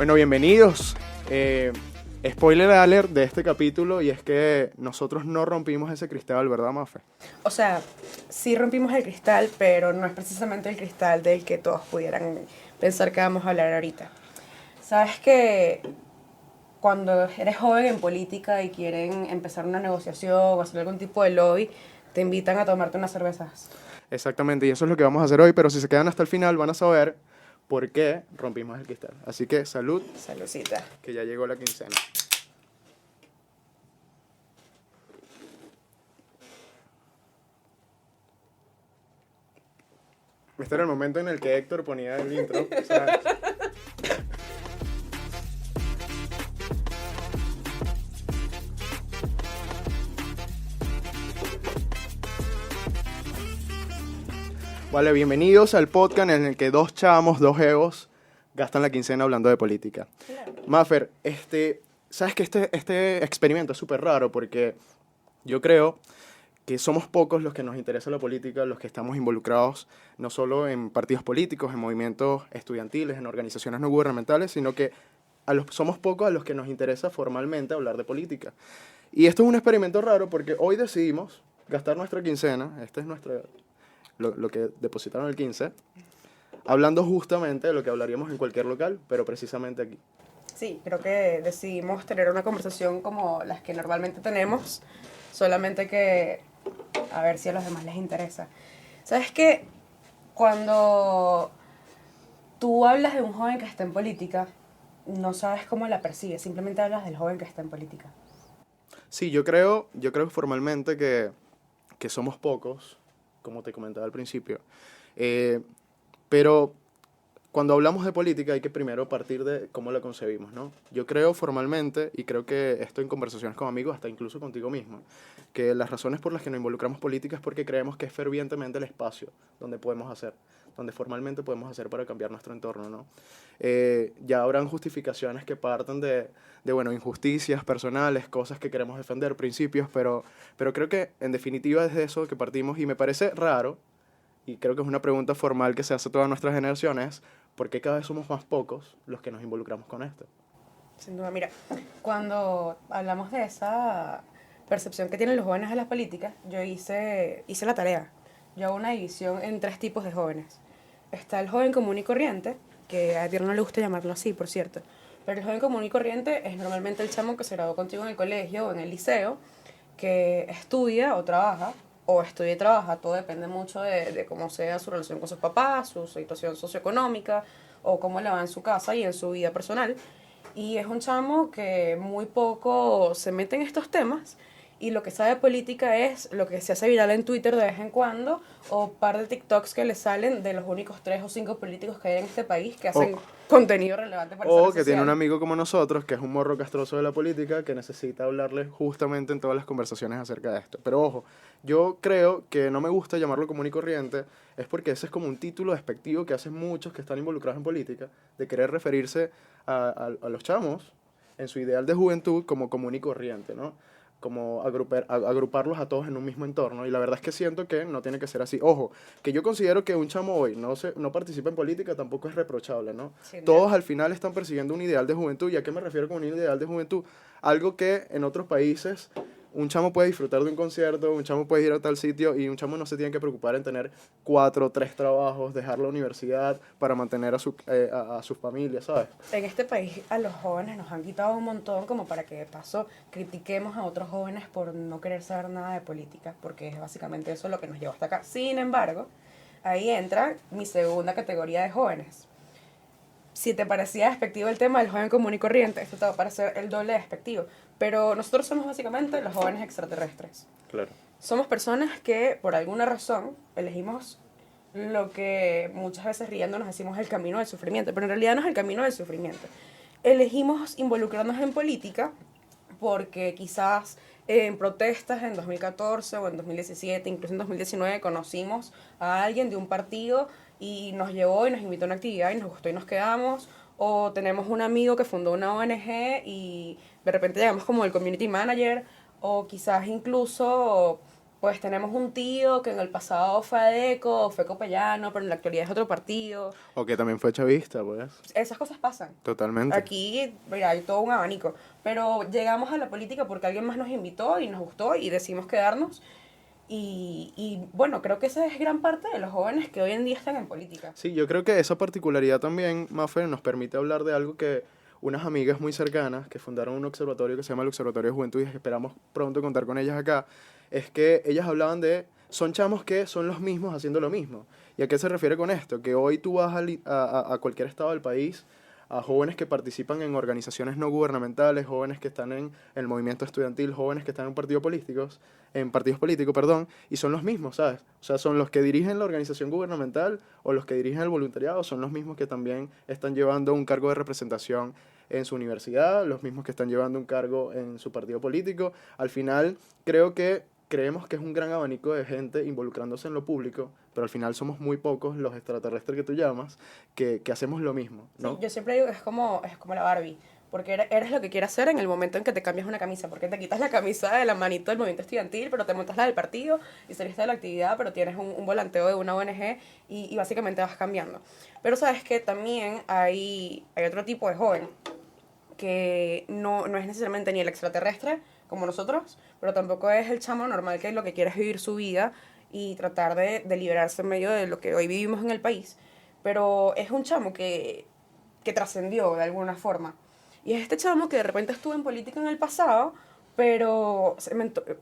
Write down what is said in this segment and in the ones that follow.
Bueno, bienvenidos. Spoiler alert de este capítulo, y es que nosotros no rompimos ese cristal, ¿verdad, Mafe? O sea, sí rompimos el cristal, pero no es precisamente el cristal del que todos pudieran pensar que vamos a hablar ahorita. Sabes que cuando eres joven en política y quieren empezar una negociación o hacer algún tipo de lobby, te invitan a tomarte unas cervezas. Exactamente, y eso es lo que vamos a hacer hoy, pero si se quedan hasta el final van a saber por qué rompimos el cristal. Así que salud, Saludcita. que ya llegó la quincena. Este era el momento en el que Héctor ponía el intro, ¿sabes? Vale, bienvenidos al podcast en el que dos chamos, dos egos, gastan la quincena hablando de política. Claro. Mafer, sabes que este experimento es súper raro porque yo creo que somos pocos los que nos interesa la política, los que estamos involucrados no solo en partidos políticos, en movimientos estudiantiles, en organizaciones no gubernamentales, sino que somos pocos a los que nos interesa formalmente hablar de política. Y esto es un experimento raro porque hoy decidimos gastar nuestra quincena, este es lo que depositaron el 15, hablando justamente de lo que hablaríamos en cualquier local, pero precisamente aquí. Sí, creo que decidimos tener una conversación como las que normalmente tenemos, solamente que a ver si a los demás les interesa. ¿Sabes qué? Cuando tú hablas de un joven que está en política, no sabes cómo la percibes, simplemente hablas del joven que está en política. Sí, yo creo formalmente que somos pocos, como te comentaba al principio, pero cuando hablamos de política hay que primero partir de cómo la concebimos, ¿no? Yo creo formalmente, y creo que esto en conversaciones con amigos, hasta incluso contigo mismo, que las razones por las que nos involucramos política es porque creemos que es fervientemente el espacio donde podemos hacer, donde formalmente podemos hacer para cambiar nuestro entorno, ¿no? Ya habrán justificaciones que parten bueno, injusticias personales, cosas que queremos defender, principios, pero creo que en definitiva es de eso que partimos, y me parece raro, y creo que es una pregunta formal que se hace a todas nuestras generaciones: ¿por qué cada vez somos más pocos los que nos involucramos con esto? Sin duda, mira, cuando hablamos de esa percepción que tienen los jóvenes de las políticas, yo hice la tarea. Yo hago una división en 3 tipos de jóvenes. Está el joven común y corriente, que a Dios no le gusta llamarlo así, por cierto, pero el joven común y corriente es normalmente el chamo que se graduó contigo en el colegio o en el liceo, que estudia o trabaja, o estudia y trabaja, todo depende mucho de cómo sea su relación con sus papás, su situación socioeconómica, o cómo le va en su casa y en su vida personal. Y es un chamo que muy poco se mete en estos temas, y lo que sabe de política es lo que se hace viral en Twitter de vez en cuando, o un par de TikToks que le salen de los únicos 3 o 5 políticos que hay en este país que hacen contenido relevante para esa red O que tiene social. un amigo como nosotros, que es un morro castroso de la política, que necesita hablarle justamente en todas las conversaciones acerca de esto. Pero ojo, yo creo que no me gusta llamarlo común y corriente, es porque ese es como un título despectivo que hacen muchos que están involucrados en política, de querer referirse a los chamos en su ideal de juventud como común y corriente, ¿no? Como agruparlos a todos en un mismo entorno, y la verdad es que siento que no tiene que ser así. Ojo, que yo considero que un chamo hoy no participa en política tampoco es reprochable, ¿no? Sí, Todos al final están persiguiendo un ideal de juventud. ¿Y a qué me refiero con un ideal de juventud? Algo que en otros países un chamo puede disfrutar de un concierto, un chamo puede ir a tal sitio, y un chamo no se tiene que preocupar en tener 4 o 3 trabajos, dejar la universidad para mantener a su familia, ¿sabes? En este país a los jóvenes nos han quitado un montón como para que de paso critiquemos a otros jóvenes por no querer saber nada de política, porque es básicamente eso lo que nos llevó hasta acá. Sin embargo, ahí entra mi segunda categoría de jóvenes. Si te parecía despectivo el tema del joven común y corriente, esto te va a parecer el doble despectivo. Pero nosotros somos básicamente los jóvenes extraterrestres. Claro. Somos personas que por alguna razón elegimos lo que muchas veces riendo nos decimos el camino del sufrimiento, pero en realidad no es el camino del sufrimiento. Elegimos involucrarnos en política porque quizás en protestas en 2014 o en 2017, incluso en 2019, conocimos a alguien de un partido y nos llevó y nos invitó a una actividad y nos gustó y nos quedamos, o tenemos un amigo que fundó una ONG y de repente llegamos como el community manager, o quizás incluso pues tenemos un tío que en el pasado fue ADECO, fue copellano, pero en la actualidad es otro partido. O que también fue chavista, pues. Esas cosas pasan. Totalmente. Aquí, mira, hay todo un abanico. Pero llegamos a la política porque alguien más nos invitó y nos gustó y decidimos quedarnos. Y bueno, creo que esa es gran parte de los jóvenes que hoy en día están en política. Sí, yo creo que esa particularidad también, Mafe, nos permite hablar de algo que unas amigas muy cercanas que fundaron un observatorio que se llama el Observatorio de Juventud y esperamos pronto contar con ellas acá, es que ellas hablaban de, son chamos que son los mismos haciendo lo mismo. ¿Y a qué se refiere con esto? Que hoy tú vas a cualquier estado del país, a jóvenes que participan en organizaciones no gubernamentales, jóvenes que están en el movimiento estudiantil, jóvenes que están en partidos políticos, perdón, y son los mismos, ¿sabes? O sea, son los que dirigen la organización gubernamental o los que dirigen el voluntariado, son los mismos que también están llevando un cargo de representación en su universidad, los mismos que están llevando un cargo en su partido político. Al final, creemos que es un gran abanico de gente involucrándose en lo público, pero al final somos muy pocos los extraterrestres que tú llamas, que hacemos lo mismo, ¿no? Sí, yo siempre digo que es como la Barbie, porque eres lo que quieres hacer en el momento en que te cambias una camisa, porque te quitas la camisa de la manito del movimiento estudiantil, pero te montas la del partido y saliste de la actividad, pero tienes un volanteo de una ONG y básicamente vas cambiando. Pero sabes que también hay otro tipo de joven que no es necesariamente ni el extraterrestre como nosotros, pero tampoco es el chamo normal que lo que quiere es vivir su vida y tratar de liberarse en medio de lo que hoy vivimos en el país. Pero es un chamo que trascendió de alguna forma. Y es este chamo que de repente estuvo en política en el pasado, pero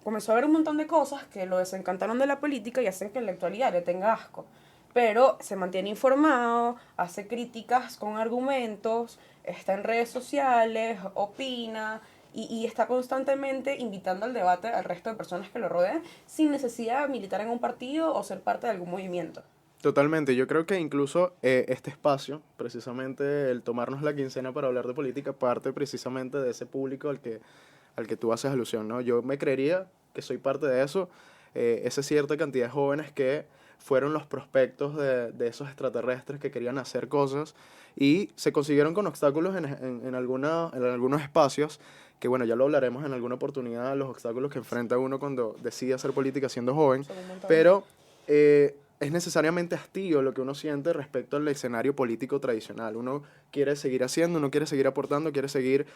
comenzó a ver un montón de cosas que lo desencantaron de la política y hacen que en la actualidad le tenga asco. Pero se mantiene informado, hace críticas con argumentos, está en redes sociales, opina y está constantemente invitando al debate al resto de personas que lo rodean sin necesidad de militar en un partido o ser parte de algún movimiento. Totalmente, yo creo que incluso este espacio, precisamente el tomarnos la quincena para hablar de política, parte precisamente de ese público al que tú haces alusión, ¿no? Yo me creería que soy parte de eso, esa cierta cantidad de jóvenes que fueron los prospectos de esos extraterrestres que querían hacer cosas y se consiguieron con obstáculos en algunos espacios, que bueno, ya lo hablaremos en alguna oportunidad, los obstáculos que enfrenta uno cuando decide hacer política siendo joven, Son un montón. pero es necesariamente hastío lo que uno siente respecto al escenario político tradicional. Uno quiere seguir haciendo, uno quiere seguir aportando, quiere seguir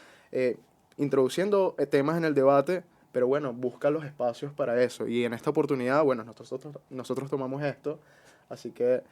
introduciendo temas en el debate, pero bueno, busca los espacios para eso. Y en esta oportunidad, bueno, nosotros tomamos esto, así que...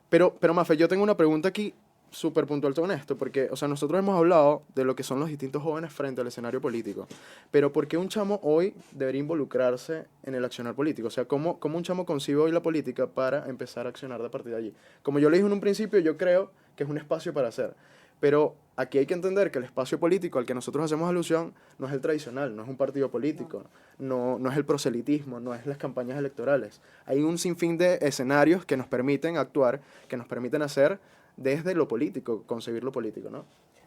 Pero Mafe, yo tengo una pregunta aquí súper puntual con esto, porque, o sea, nosotros hemos hablado de lo que son los distintos jóvenes frente al escenario político, pero ¿por qué un chamo hoy debería involucrarse en el accionar político? O sea, ¿cómo un chamo concibe hoy la política para empezar a accionar de a partir de allí? Como yo le dije en un principio, yo creo que es un espacio para hacer, pero aquí hay que entender que el espacio político al que nosotros hacemos alusión no es el tradicional, no es un partido político, no es el proselitismo, no es las campañas electorales. Hay un sinfín de escenarios que nos permiten actuar, que nos permiten hacer desde lo político, concebir lo político, ¿no?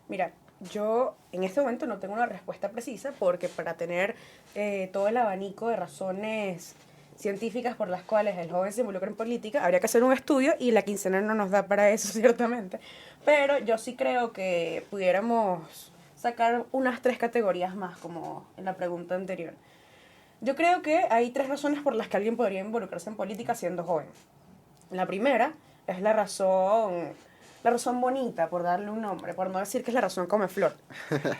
Mira, yo en este momento no tengo una respuesta precisa porque para tener todo el abanico de razones científicas por las cuales el joven se involucra en política, habría que hacer un estudio y la quincena no nos da para eso, ciertamente. Pero yo sí creo que pudiéramos sacar unas 3 categorías más, como en la pregunta anterior. Yo creo que hay 3 razones por las que alguien podría involucrarse en política siendo joven. La primera es la razón bonita, por darle un nombre, por no decir que es la razón come flor,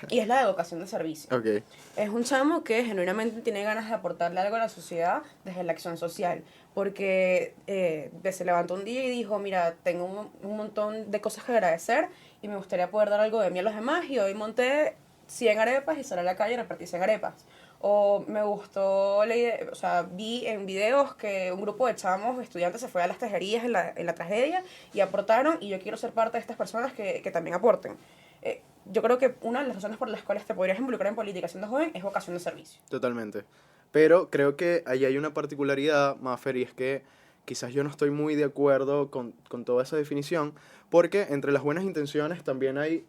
y es la de vocación de servicio. Ok. Es un chamo que genuinamente tiene ganas de aportarle algo a la sociedad desde la acción social, porque se levantó un día y dijo, mira, tengo un montón de cosas que agradecer y me gustaría poder dar algo de mí a los demás y hoy monté 100 arepas y salí a la calle y repartí 100 arepas. O me gustó la idea, o sea, vi en videos que un grupo de chamos, estudiantes, se fue a las tejerías en la tragedia y aportaron, y yo quiero ser parte de estas personas que también aporten. Yo creo que una de las razones por las cuales te podrías involucrar en política siendo joven es vocación de servicio. Totalmente. Pero creo que ahí hay una particularidad, Mafer, y es que quizás yo no estoy muy de acuerdo con toda esa definición, porque entre las buenas intenciones también hay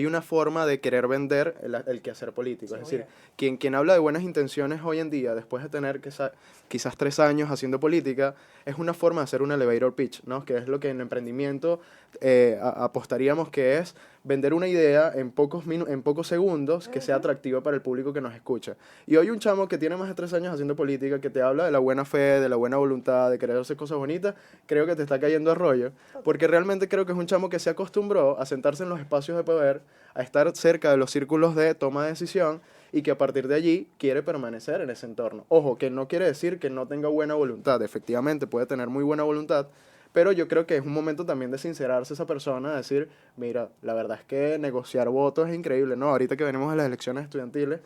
una forma de querer vender el quehacer político. Sí, Es decir, obvio. quien habla de buenas intenciones hoy en día, después de tener quizás 3 años haciendo política, es una forma de hacer un elevator pitch, ¿no? Que es lo que en emprendimiento apostaríamos que es vender una idea en en pocos segundos que sea atractiva para el público que nos escucha. Y hoy un chamo que tiene más de 3 años haciendo política, que te habla de la buena fe, de la buena voluntad, de querer hacer cosas bonitas, creo que te está cayendo a rollo, porque realmente creo que es un chamo que se acostumbró a sentarse en los espacios de poder, a estar cerca de los círculos de toma de decisión, y que a partir de allí quiere permanecer en ese entorno. Ojo, que no quiere decir que no tenga buena voluntad, efectivamente puede tener muy buena voluntad, pero yo creo que es un momento también de sincerarse esa persona, de decir, mira, la verdad es que negociar votos es increíble, ¿no? Ahorita que venimos a las elecciones estudiantiles,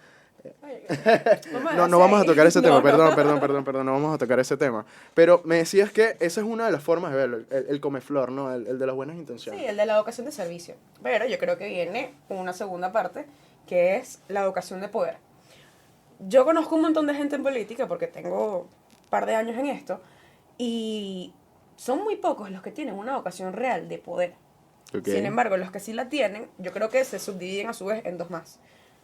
no vamos a tocar ese tema, perdón, no vamos a tocar ese tema. Pero me decías que esa es una de las formas de verlo, el comeflor, ¿no? El de las buenas intenciones. Sí, el de la vocación de servicio. Pero yo creo que viene una segunda parte, que es la vocación de poder. Yo conozco un montón de gente en política, porque tengo un par de años en esto, y son muy pocos los que tienen una vocación real de poder. Okay. Sin embargo, los que sí la tienen, yo creo que se subdividen a su vez en dos más.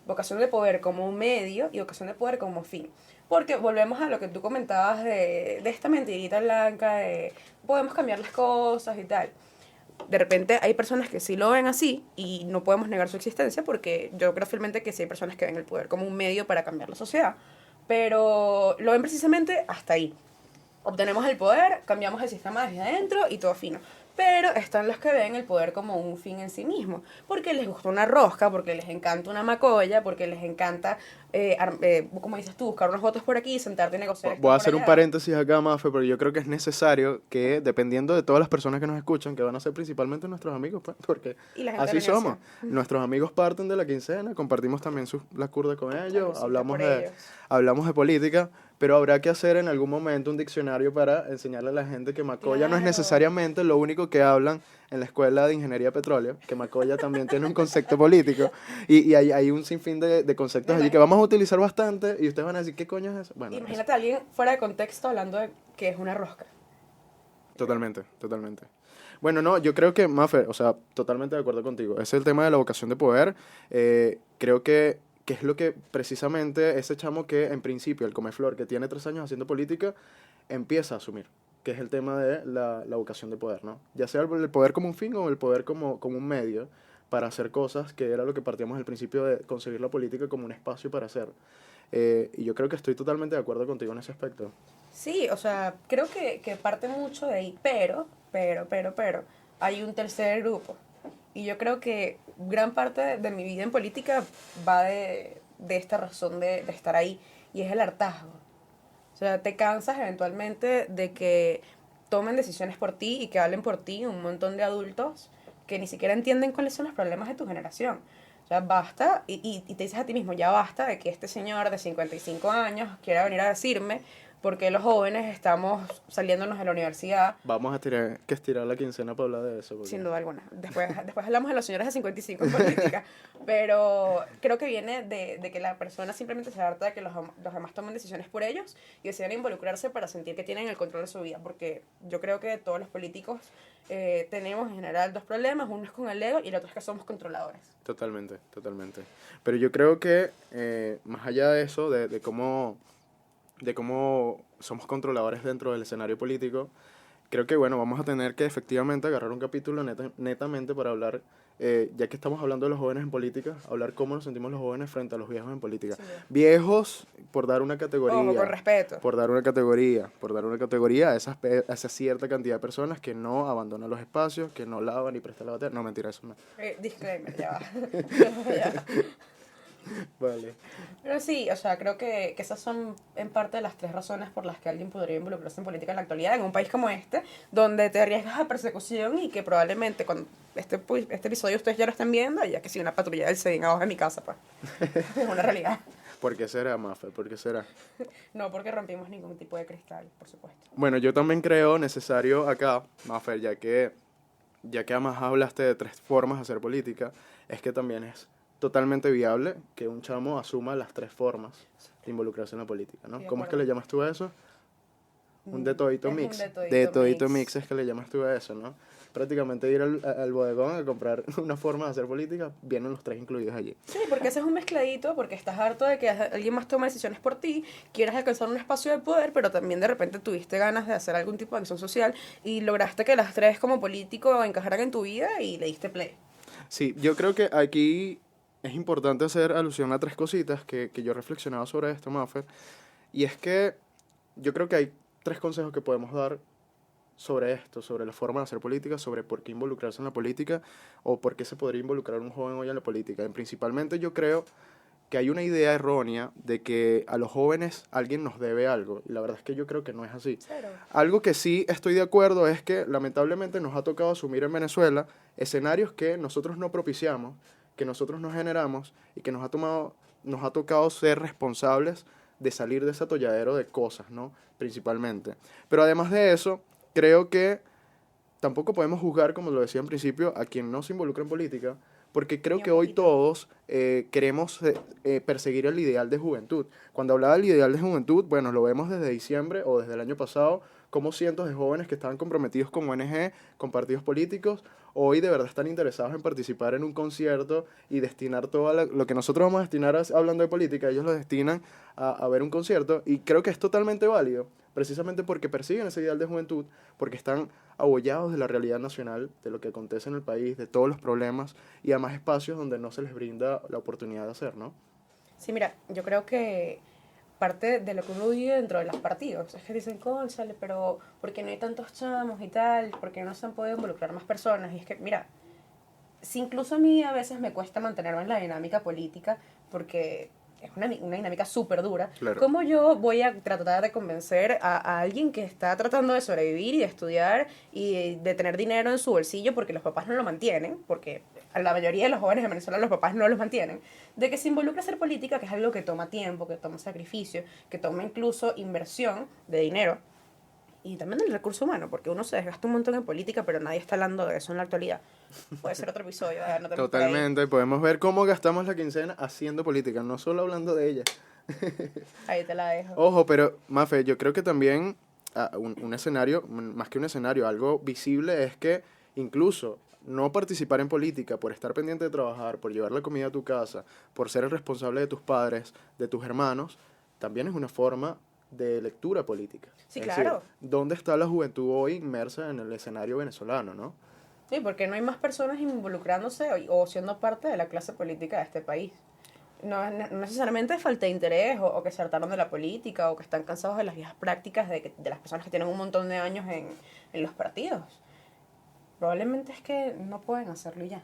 Vocación de poder como un medio y vocación de poder como fin. Porque volvemos a lo que tú comentabas de esta mentirita blanca, de podemos cambiar las cosas y tal. De repente hay personas que sí lo ven así y no podemos negar su existencia, porque yo creo fielmente que sí hay personas que ven el poder como un medio para cambiar la sociedad. Pero lo ven precisamente hasta ahí. Obtenemos el poder, cambiamos el sistema desde adentro y todo fino. Pero están los que ven el poder como un fin en sí mismo, porque les gusta una rosca, porque les encanta una macolla, porque les encanta, como dices tú, buscar unos votos por aquí, sentarte y negociar. Voy a hacer un paréntesis acá, Mafe, pero yo creo que es necesario que, dependiendo de todas las personas que nos escuchan, que van a ser principalmente nuestros amigos, pues, porque así somos. Nuestros amigos parten de la quincena, compartimos también las curdas con ellos, hablamos de política, pero habrá que hacer en algún momento un diccionario para enseñarle a la gente que macolla no es necesariamente lo único que hablan en la escuela de ingeniería de petróleo, que macolla también tiene un concepto político, y hay un sinfín de conceptos allí que vamos a utilizar bastante, y ustedes van a decir, ¿qué coño es eso? Bueno, imagínate a alguien fuera de contexto hablando de que es una rosca. Totalmente. Bueno, no, yo creo que, Mafe, o sea, totalmente de acuerdo contigo. Ese es el tema de la vocación de poder. Creo que es lo que precisamente ese chamo que, en principio, el comeflor, que tiene 3 años haciendo política, empieza a asumir, que es el tema de la vocación de poder, ¿no? Ya sea el poder como un fin o el poder como un medio para hacer cosas, que era lo que partíamos al principio de concebir la política como un espacio para hacer. Y yo creo que estoy totalmente de acuerdo contigo en ese aspecto. Sí, o sea, creo que parte mucho de ahí, pero, hay un tercer grupo. Y yo creo que gran parte de mi vida en política va de esta razón de estar ahí, y es el hartazgo. O sea, te cansas eventualmente de que tomen decisiones por ti y que hablen por ti un montón de adultos que ni siquiera entienden cuáles son los problemas de tu generación. O sea, basta, y te dices a ti mismo, ya basta de que este señor de 55 años quiera venir a decirme por qué los jóvenes estamos saliéndonos de la universidad. Vamos a tener que estirar la quincena para hablar de eso. Porque... Sin duda alguna. Después hablamos de los señores de 55 en política. Pero creo que viene de que la persona simplemente se harta de que los demás tomen decisiones por ellos y deciden involucrarse para sentir que tienen el control de su vida. Porque yo creo que todos los políticos tenemos en general dos problemas. Uno es con el ego y el otro es que somos controladores. Totalmente. Pero yo creo que más allá de eso, de cómo somos controladores dentro del escenario político, creo que, bueno, vamos a tener que efectivamente agarrar un capítulo netamente para hablar, ya que estamos hablando de los jóvenes en política, hablar cómo nos sentimos los jóvenes frente a los viejos en política. Sí. Viejos, por dar una categoría. Ojo, con respeto. Por dar una categoría a esa cierta cantidad de personas que no abandonan los espacios, que no lavan ni prestan la batería. No, mentira, eso no. Disclaimer, ya va. Ya. Vale. Pero sí, o sea, creo que esas son en parte las 3 razones por las que alguien podría involucrarse en política en la actualidad, en un país como este, donde te arriesgas a persecución y que probablemente cuando este episodio ustedes ya lo están viendo, ya que si una patrulla del SEBIN abajo de mi casa, pues, es una realidad. ¿Por qué será, Mafe? ¿Por qué será? No, porque rompimos ningún tipo de cristal, por supuesto. Bueno, yo también creo necesario acá, Mafe, ya que además hablaste de 3 formas de hacer política, es que también es totalmente viable que un chamo asuma las 3 formas de involucrarse en la política, ¿no? ¿Cómo es que le llamas tú a eso? Un de todito mix. De todito mix es que le llamas tú a eso, ¿no? Prácticamente ir al bodegón a comprar una forma de hacer política, vienen los 3 incluidos allí. Sí, porque ese es un mezcladito, porque estás harto de que alguien más tome decisiones por ti, quieras alcanzar un espacio de poder, pero también de repente tuviste ganas de hacer algún tipo de acción social y lograste que las 3 como político encajaran en tu vida y le diste play. Sí, yo creo que aquí es importante hacer alusión a tres cositas que yo he reflexionado sobre esto, Maffer. Y es que yo creo que hay tres consejos que podemos dar sobre esto, sobre la forma de hacer política, sobre por qué involucrarse en la política o por qué se podría involucrar un joven hoy en la política. Principalmente yo creo que hay una idea errónea de que a los jóvenes alguien nos debe algo, y la verdad es que yo creo que no es así. Cero. Algo que sí estoy de acuerdo es que lamentablemente nos ha tocado asumir en Venezuela escenarios que nosotros no propiciamos, que nosotros no generamos y que nos ha tocado ser responsables de salir de ese atolladero de cosas, ¿no? Principalmente. Pero además de eso, creo que tampoco podemos juzgar, como lo decía en principio, a quien no se involucra en política, porque creo Ni un que hoy poquito. todos queremos perseguir el ideal de juventud. Cuando hablaba del ideal de juventud, bueno, lo vemos desde diciembre o desde el año pasado, como cientos de jóvenes que estaban comprometidos con ONG, con partidos políticos, hoy de verdad están interesados en participar en un concierto y destinar lo que nosotros vamos a destinar hablando de política, ellos lo destinan a ver un concierto, y creo que es totalmente válido, precisamente porque persiguen ese ideal de juventud, porque están abollados de la realidad nacional, de lo que acontece en el país, de todos los problemas y además espacios donde no se les brinda la oportunidad de hacer, ¿no? Sí, mira, yo creo que parte de lo que uno vive dentro de los partidos es que dicen, cónchale, pero ¿por qué no hay tantos chamos y tal? ¿Por qué no se han podido involucrar más personas? Y es que, mira, si incluso a mí a veces me cuesta mantenerme en la dinámica política porque es una dinámica súper dura, Claro. ¿cómo yo voy a tratar de convencer a alguien que está tratando de sobrevivir y de estudiar y de tener dinero en su bolsillo porque los papás no lo mantienen, porque a la mayoría de los jóvenes en Venezuela los papás no los mantienen, de que se involucre a hacer política, que es algo que toma tiempo, que toma sacrificio, que toma incluso inversión de dinero? Y también del recurso humano, porque uno se desgasta un montón en política, pero nadie está hablando de eso en la actualidad. Puede ser otro episodio, no te por ahí. Totalmente, podemos ver cómo gastamos la quincena haciendo política, no solo hablando de ella. Ahí te la dejo. Ojo, pero Mafe, yo creo que también un escenario, más que un escenario, algo visible es que incluso no participar en política por estar pendiente de trabajar, por llevar la comida a tu casa, por ser el responsable de tus padres, de tus hermanos, también es una forma de lectura política. Sí, Es claro. decir, ¿dónde está la juventud hoy inmersa en el escenario venezolano, no? Sí, porque no hay más personas involucrándose o siendo parte de la clase política de este país. No necesariamente es falta de interés o que se hartaron de la política o que están cansados de las viejas prácticas de las personas que tienen un montón de años en los partidos. Probablemente es que no pueden hacerlo y ya.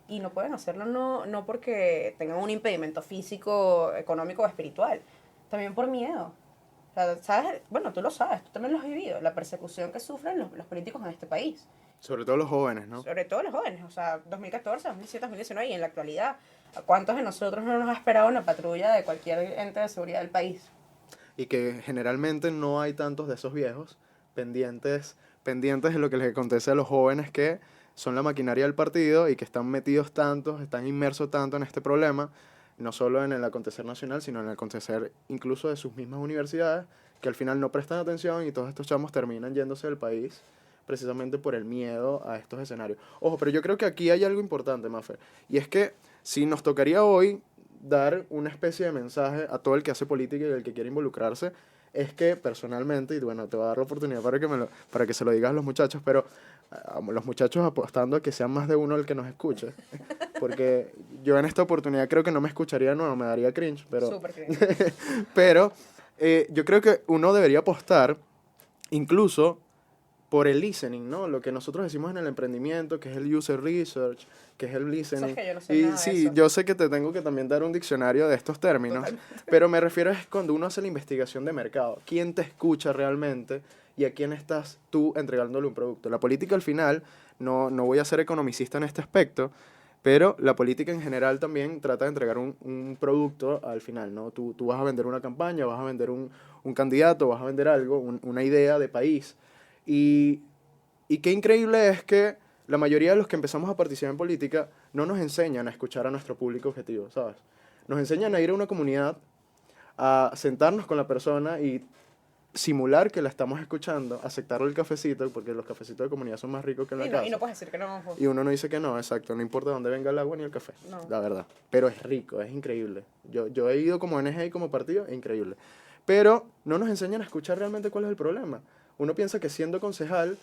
Y no pueden hacerlo no porque tengan un impedimento físico, económico o espiritual. También por miedo. O sea, ¿sabes? Bueno, tú lo sabes, tú también lo has vivido. La persecución que sufren los políticos en este país. Sobre todo los jóvenes, ¿no? Sobre todo los jóvenes, o sea, 2014, 2017, 2019 y en la actualidad, ¿a cuántos de nosotros no nos ha esperado una patrulla de cualquier ente de seguridad del país? Y que generalmente no hay tantos de esos viejos pendientes de lo que les acontece a los jóvenes que son la maquinaria del partido y que están metidos tantos, están inmersos tanto en este problema, no solo en el acontecer nacional, sino en el acontecer incluso de sus mismas universidades, que al final no prestan atención y todos estos chamos terminan yéndose del país precisamente por el miedo a estos escenarios. Ojo, pero yo creo que aquí hay algo importante, Mafer, y es que si nos tocaría hoy dar una especie de mensaje a todo el que hace política y el que quiere involucrarse, es que personalmente, y bueno, te voy a dar la oportunidad para que se lo digas a los muchachos, pero los muchachos apostando a que sean más de uno el que nos escuche, porque yo en esta oportunidad creo que no me escucharía, no, me daría cringe, pero, Súper cringe. pero yo creo que uno debería apostar incluso por el listening, ¿no? Lo que nosotros decimos en el emprendimiento, que es el user research, que es el listening. Sabes que yo no sé Y nada de sí, eso. yo sé que te tengo que también dar un diccionario de estos términos, Totalmente. pero me refiero es cuando uno hace la investigación de mercado. ¿Quién te escucha realmente y a quién estás tú entregándole un producto? La política al final, no voy a ser economicista en este aspecto, pero la política en general también trata de entregar un producto al final, ¿no? Tú vas a vender una campaña, vas a vender un candidato, vas a vender algo, una idea de país. Y, y qué increíble es que la mayoría de los que empezamos a participar en política no nos enseñan a escuchar a nuestro público objetivo, ¿sabes? Nos enseñan a ir a una comunidad, a sentarnos con la persona y simular que la estamos escuchando, aceptarle el cafecito, porque los cafecitos de comunidad son más ricos que en la Y casa. no puedes decir que no. Y uno no dice que no, exacto, no importa dónde venga el agua ni el café, No. la verdad. Pero es rico, es increíble. Yo he ido como ONG y como partido, es increíble. Pero no nos enseñan a escuchar realmente cuál es el problema. Uno piensa que siendo concejal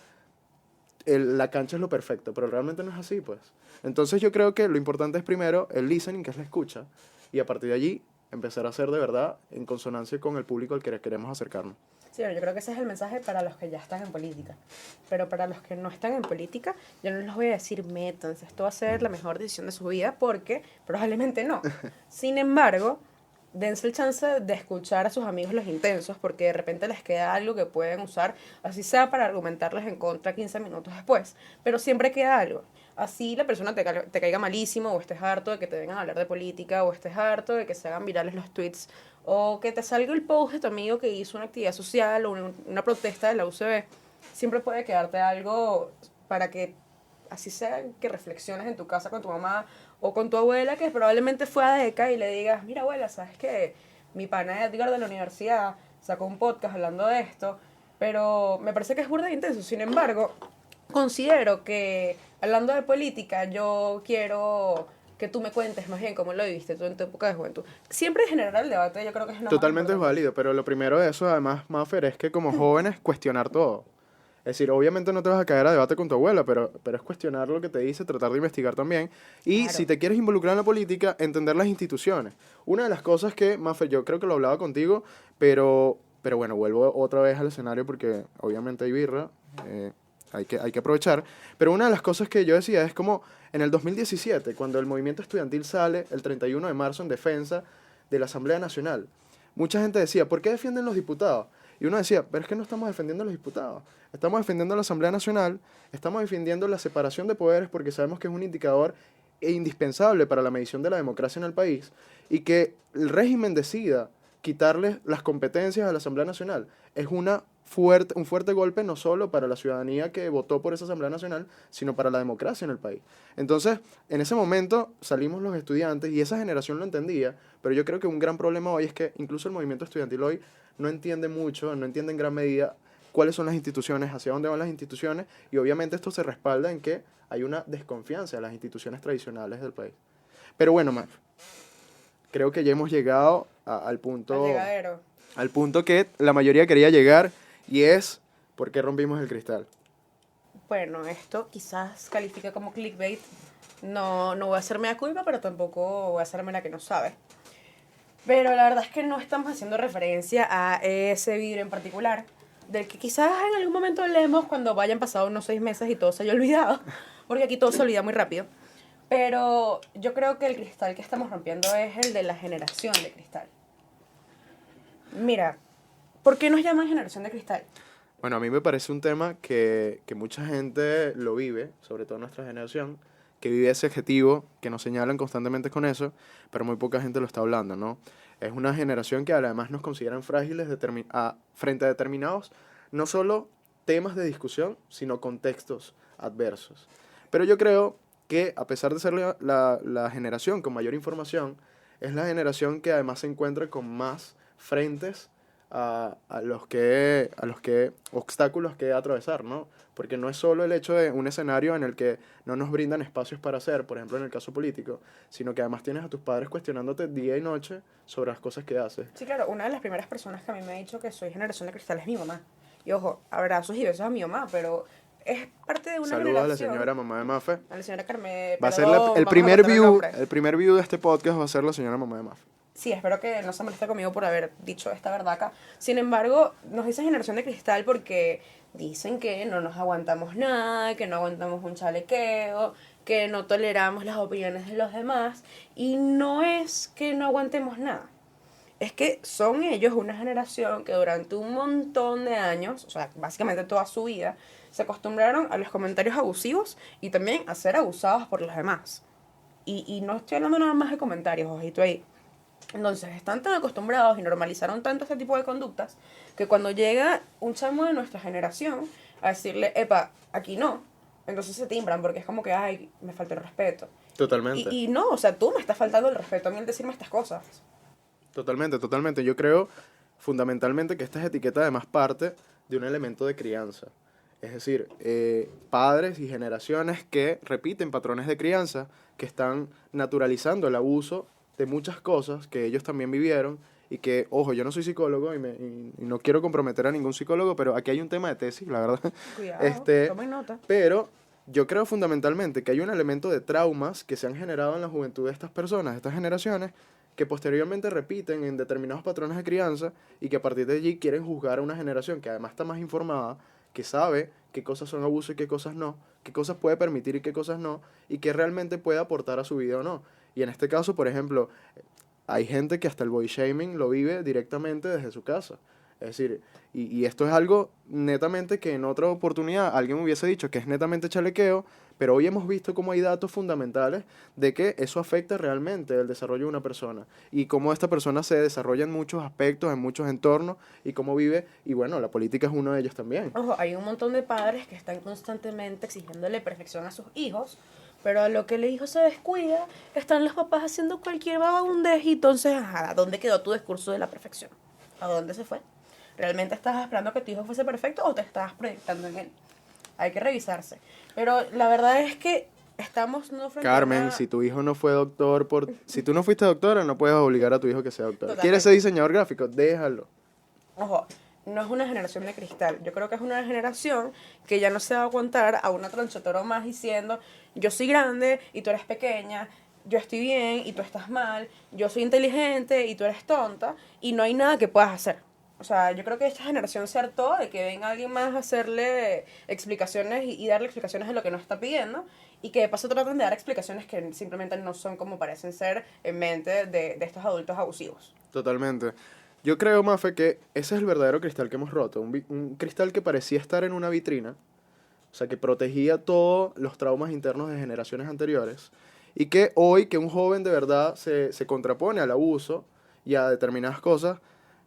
la cancha es lo perfecto, pero realmente no es así, pues. Entonces yo creo que lo importante es primero el listening, que es la escucha, y a partir de allí empezar a hacer de verdad en consonancia con el público al que queremos acercarnos. Sí, yo creo que ese es el mensaje para los que ya están en política. Pero para los que no están en política, yo no les voy a decir métanse, esto va a ser la mejor decisión de su vida, porque probablemente no. Sin embargo, dense el chance de escuchar a sus amigos los intensos, porque de repente les queda algo que pueden usar, así sea para argumentarles en contra 15 minutos después, pero siempre queda algo. Así la persona te caiga malísimo, o estés harto de que te vengan a hablar de política, o estés harto de que se hagan virales los tweets, o que te salga el post de tu amigo que hizo una actividad social o una protesta de la UCB. Siempre puede quedarte algo para que, así sea, que reflexiones en tu casa con tu mamá o con tu abuela, que probablemente fue a DECA, y le digas, mira abuela, ¿sabes qué? Mi pana Edgar de la universidad sacó un podcast hablando de esto, pero me parece que es burda de intenso. Sin embargo, considero que, hablando de política, yo quiero que tú me cuentes más bien cómo lo viviste tú en tu época de juventud. Siempre generar el debate, yo creo que es lo más Totalmente es importante. válido, pero lo primero de eso, además, Mafer, es que como jóvenes cuestionar todo. Es decir, obviamente no te vas a caer a debate con tu abuela, pero es cuestionar lo que te dice, tratar de investigar también. Y si Claro. te quieres involucrar en la política, entender las instituciones. Una de las cosas que, Mafer, yo creo que lo hablaba contigo, pero bueno, vuelvo otra vez al escenario porque obviamente hay birra, hay que aprovechar. Pero una de las cosas que yo decía es como en el 2017, cuando el movimiento estudiantil sale el 31 de marzo en defensa de la Asamblea Nacional, mucha gente decía, ¿por qué defienden los diputados? Y uno decía, pero es que no estamos defendiendo a los diputados, estamos defendiendo a la Asamblea Nacional, estamos defendiendo la separación de poderes porque sabemos que es un indicador indispensable para la medición de la democracia en el país y que el régimen decida quitarle las competencias a la Asamblea Nacional es un fuerte golpe no solo para la ciudadanía que votó por esa Asamblea Nacional, sino para la democracia en el país. Entonces, en ese momento salimos los estudiantes y esa generación lo entendía, pero yo creo que un gran problema hoy es que incluso el movimiento estudiantil hoy no entiende mucho, no entiende en gran medida cuáles son las instituciones, hacia dónde van las instituciones, y obviamente esto se respalda en que hay una desconfianza de las instituciones tradicionales del país. Pero bueno, Mar, creo que ya hemos llegado Al llegadero. al punto que la mayoría quería llegar, y es ¿por qué rompimos el cristal? Bueno, esto quizás califica como clickbait. No, no voy a hacerme la culpa, pero tampoco voy a hacerme la que no sabe. Pero la verdad es que no estamos haciendo referencia a ese vidrio en particular, del que quizás en algún momento hablemos cuando vayan pasado unos 6 meses y todo se haya olvidado, porque aquí todo se olvida muy rápido. Pero yo creo que el cristal que estamos rompiendo es el de la generación de cristal. Mira, ¿por qué nos llaman generación de cristal? Bueno, a mí me parece un tema que mucha gente lo vive, sobre todo nuestra generación, que vive ese adjetivo, que nos señalan constantemente con eso, pero muy poca gente lo está hablando, ¿no? Es una generación que además nos consideran frágiles frente a determinados, no solo temas de discusión, sino contextos adversos. Pero yo creo que a pesar de ser la generación con mayor información, es la generación que además se encuentra con más frentes a los que obstáculos que atravesar, ¿no? Porque no es solo el hecho de un escenario en el que no nos brindan espacios para hacer, por ejemplo en el caso político, sino que además tienes a tus padres cuestionándote día y noche sobre las cosas que haces. Sí, claro, una de las primeras personas que a mí me ha dicho que soy generación de cristal es mi mamá. Y ojo, abrazos y besos a mi mamá, pero es parte de una Saludos a la generación. señora mamá de Mafe. A la señora Carmen, Va a ser perdón, el vamos a primer cortar el view, nombre. el primer view de este podcast va a ser la señora mamá de Mafe. Sí, espero que no se moleste conmigo por haber dicho esta verdad acá. Sin embargo, nos dicen generación de cristal porque dicen que no nos aguantamos nada, que no aguantamos un chalequeo, que no toleramos las opiniones de los demás. Y no es que no aguantemos nada. Es que son ellos una generación que durante un montón de años, o sea, básicamente toda su vida, se acostumbraron a los comentarios abusivos y también a ser abusados por los demás. Y no estoy hablando nada más de comentarios, ojito ahí. Entonces están tan acostumbrados y normalizaron tanto este tipo de conductas que cuando llega un chamo de nuestra generación a decirle, epa, aquí no, entonces se timbran porque es como que, ay, me falta el respeto. Totalmente. Y no, o sea, tú me estás faltando el respeto a mí al decirme estas cosas. Totalmente, totalmente. Yo creo fundamentalmente que esta etiqueta además parte de un elemento de crianza. Es decir, padres y generaciones que repiten patrones de crianza, que están naturalizando el abuso de muchas cosas que ellos también vivieron y que, ojo, yo no soy psicólogo y no quiero comprometer a ningún psicólogo, pero aquí hay un tema de tesis, la verdad. Cuidado, tomen nota. Pero yo creo fundamentalmente que hay un elemento de traumas que se han generado en la juventud de estas personas, de estas generaciones, que posteriormente repiten en determinados patrones de crianza y que a partir de allí quieren juzgar a una generación que además está más informada, que sabe qué cosas son abuso y qué cosas no, qué cosas puede permitir y qué cosas no, y qué realmente puede aportar a su vida o no. Y en este caso, por ejemplo, hay gente que hasta el body shaming lo vive directamente desde su casa. Es decir, y esto es algo netamente que en otra oportunidad alguien hubiese dicho que es netamente chalequeo, pero hoy hemos visto cómo hay datos fundamentales de que eso afecta realmente el desarrollo de una persona y cómo esta persona se desarrolla en muchos aspectos, en muchos entornos y cómo vive, y bueno, la política es uno de ellos también. Ojo, hay un montón de padres que están constantemente exigiéndole perfección a sus hijos, pero a lo que el hijo se descuida, están los papás haciendo cualquier bababundez y entonces, ajá, ¿a dónde quedó tu discurso de la perfección? ¿A dónde se fue? ¿Realmente estás esperando que tu hijo fuese perfecto o te estabas proyectando en él? Hay que revisarse. Pero la verdad es que estamos no frente Carmen, a una... si tu hijo no fue doctor, si tú no fuiste doctora, no puedes obligar a tu hijo que sea doctor. Totalmente. ¿Quieres ser diseñador gráfico? Déjalo. Ojo, no es una generación de cristal. Yo creo que es una generación que ya no se va a aguantar a una tronchatoro más diciendo yo soy grande y tú eres pequeña, yo estoy bien y tú estás mal, yo soy inteligente y tú eres tonta y no hay nada que puedas hacer. O sea, yo creo que esta generación se hartó de que venga alguien más a hacerle explicaciones y darle explicaciones de lo que nos está pidiendo y que de paso tratan de dar explicaciones que simplemente no son como parecen ser en mente de estos adultos abusivos. Totalmente. Yo creo, Mafe, que ese es el verdadero cristal que hemos roto. Un cristal que parecía estar en una vitrina, o sea, que protegía todos los traumas internos de generaciones anteriores, y que hoy que un joven de verdad se contrapone al abuso y a determinadas cosas,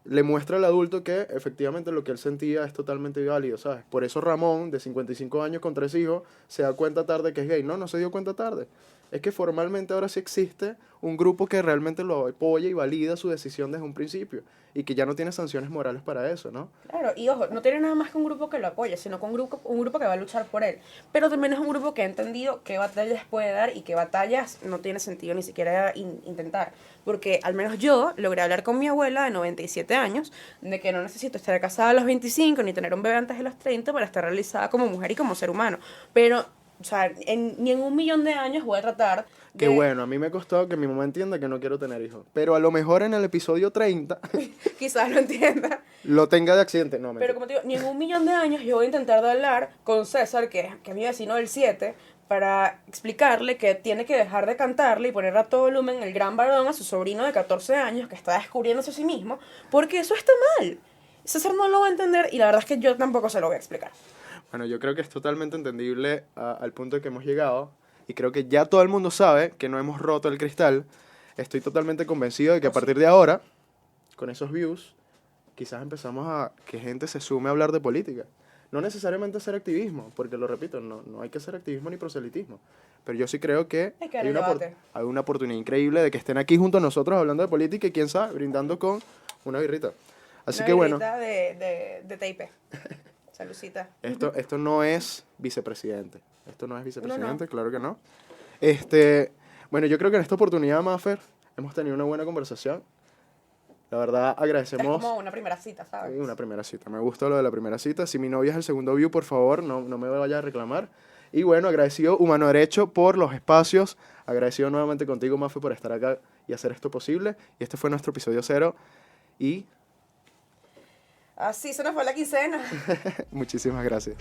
le muestra al adulto que efectivamente lo que él sentía es totalmente válido, ¿sabes? Por eso Ramón, de 55 años con 3 hijos, se da cuenta tarde que es gay. No se dio cuenta tarde. Es que formalmente ahora sí existe un grupo que realmente lo apoya y valida su decisión desde un principio y que ya no tiene sanciones morales para eso, ¿no? Claro, y ojo, no tiene nada más que un grupo que lo apoye, sino con un grupo que va a luchar por él. Pero también es un grupo que ha entendido qué batallas puede dar y qué batallas no tiene sentido ni siquiera intentar. Porque al menos yo logré hablar con mi abuela de 97 años de que no necesito estar casada a los 25 ni tener un bebé antes de los 30 para estar realizada como mujer y como ser humano. Pero, o sea, ni en 1.000.000 de años voy a tratar de... Qué bueno, a mí me ha costado que mi mamá entienda que no quiero tener hijos. Pero a lo mejor en el episodio 30 Quizás lo entienda. lo tenga de accidente. No, mentira. Pero como te digo, ni en 1.000.000 de años yo voy a intentar de hablar con César, que es mi vecino del 7, para explicarle que tiene que dejar de cantarle y poner a todo volumen el gran varón a su sobrino de 14 años que está descubriéndose a sí mismo, porque eso está mal. César no lo va a entender y la verdad es que yo tampoco se lo voy a explicar. Bueno, yo creo que es totalmente entendible al punto que hemos llegado y creo que ya todo el mundo sabe que no hemos roto el cristal. Estoy totalmente convencido de que a partir de ahora, con esos views, quizás empezamos a que gente se sume a hablar de política. No necesariamente hacer activismo, porque lo repito, no hay que hacer activismo ni proselitismo. Pero yo sí creo que Hay que dar el debate. hay una oportunidad increíble de que estén aquí junto a nosotros hablando de política y quién sabe, brindando con una birrita. Así que bueno, Una de TIP. Saludcita. esto no es vicepresidente. Esto no es vicepresidente, No. claro que no. Bueno, yo creo que en esta oportunidad, Mafer, hemos tenido una buena conversación. La verdad, Es agradecemos. como una primera cita, ¿sabes? Sí, una primera cita. Me gusta lo de la primera cita. Si mi novia es el segundo view, por favor, no me vaya a reclamar. Y bueno, agradecido Humano Derecho por los espacios. Agradecido nuevamente contigo, Mafe, por estar acá y hacer esto posible. Y este fue nuestro episodio 0. Y Así se nos fue la quincena. muchísimas gracias.